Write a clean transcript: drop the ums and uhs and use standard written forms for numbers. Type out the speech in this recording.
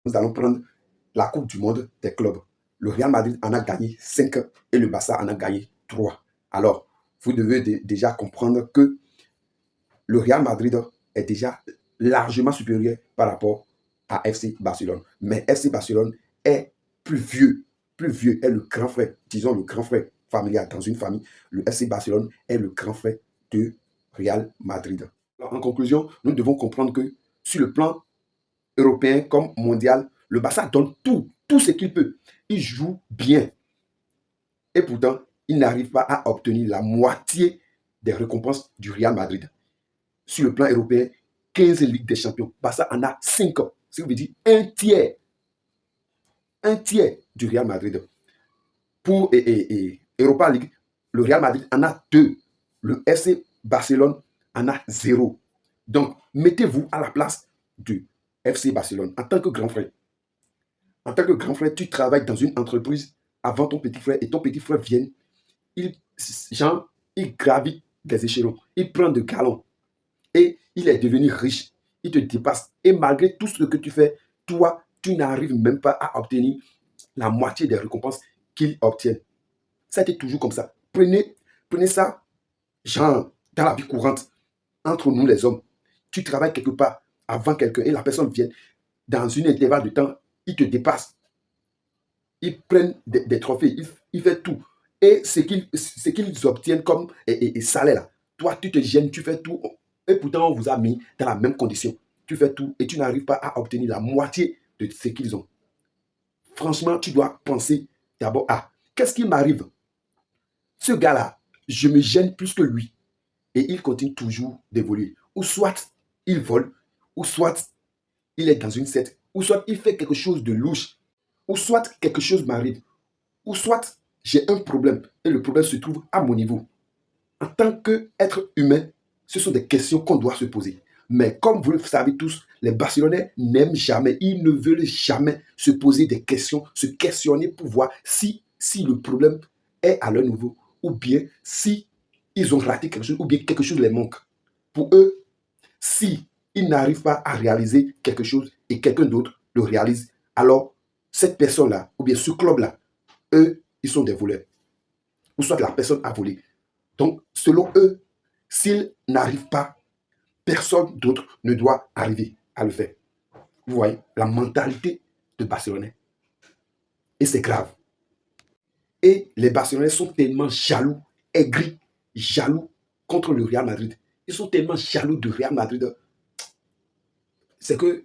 nous allons prendre la Coupe du Monde des clubs. Le Real Madrid en a gagné 5 et le Barça en a gagné 3. Alors, vous devez déjà comprendre que le Real Madrid est déjà largement supérieur par rapport à FC Barcelone. Mais FC Barcelone est plus vieux, est le grand frère, disons le grand frère familial dans une famille. Le FC Barcelone est le grand frère de Real Madrid. Alors, en conclusion, nous devons comprendre que sur le plan européen comme mondial, le Barça donne tout ce qu'il peut. Il joue bien. Et pourtant, il n'arrive pas à obtenir la moitié des récompenses du Real Madrid. Sur le plan européen, 15 Ligues des Champions. Barça en a 5. Ce qui veut dire un tiers du Real Madrid. Pour Europa League, le Real Madrid en a 2. Le FC Barcelone en a 0. Donc, mettez-vous à la place du FC Barcelone en tant que grand frère. En tant que grand frère, tu travailles dans une entreprise avant ton petit frère et ton petit frère vient, il gravit des échelons, il prend de galons et il est devenu riche, il te dépasse. Et malgré tout ce que tu fais, toi, tu n'arrives même pas à obtenir la moitié des récompenses qu'il obtient. Ça a été toujours comme ça. Prenez ça, genre, dans la vie courante, entre nous les hommes. Tu travailles quelque part avant quelqu'un et la personne vient dans une intervalle de temps, il te dépasse. Ils prennent des trophées, ils font tout. Et ce qu'ils obtiennent comme salaire, là, toi, tu te gênes, tu fais tout. Et pourtant, on vous a mis dans la même condition. Tu fais tout et tu n'arrives pas à obtenir la moitié de ce qu'ils ont. Franchement, tu dois penser d'abord à qu'est-ce qui m'arrive? Ce gars-là, je me gêne plus que lui. Et il continue toujours d'évoluer. Ou soit il vole, ou soit il est dans une secte, ou soit il fait quelque chose de louche, ou soit quelque chose m'arrive, ou soit j'ai un problème et le problème se trouve à mon niveau. En tant qu'être humain, ce sont des questions qu'on doit se poser. Mais comme vous le savez tous, les Barcelonais n'aiment jamais, ils ne veulent jamais se poser des questions, se questionner pour voir si le problème est à leur niveau ou bien si ils ont raté quelque chose ou bien quelque chose les manque. Pour eux, si ils n'arrivent pas à réaliser quelque chose et quelqu'un d'autre le réalise, alors cette personne-là ou bien ce club-là, eux, ils sont des voleurs. Ou soit la personne a volé. Donc, selon eux, s'ils n'arrivent pas, personne d'autre ne doit arriver à le faire. Vous voyez, la mentalité de Barcelonais. Et c'est grave. Et les Barcelonais sont tellement jaloux, aigris, jaloux contre le Real Madrid. Ils sont tellement jaloux du Real Madrid. C'est que,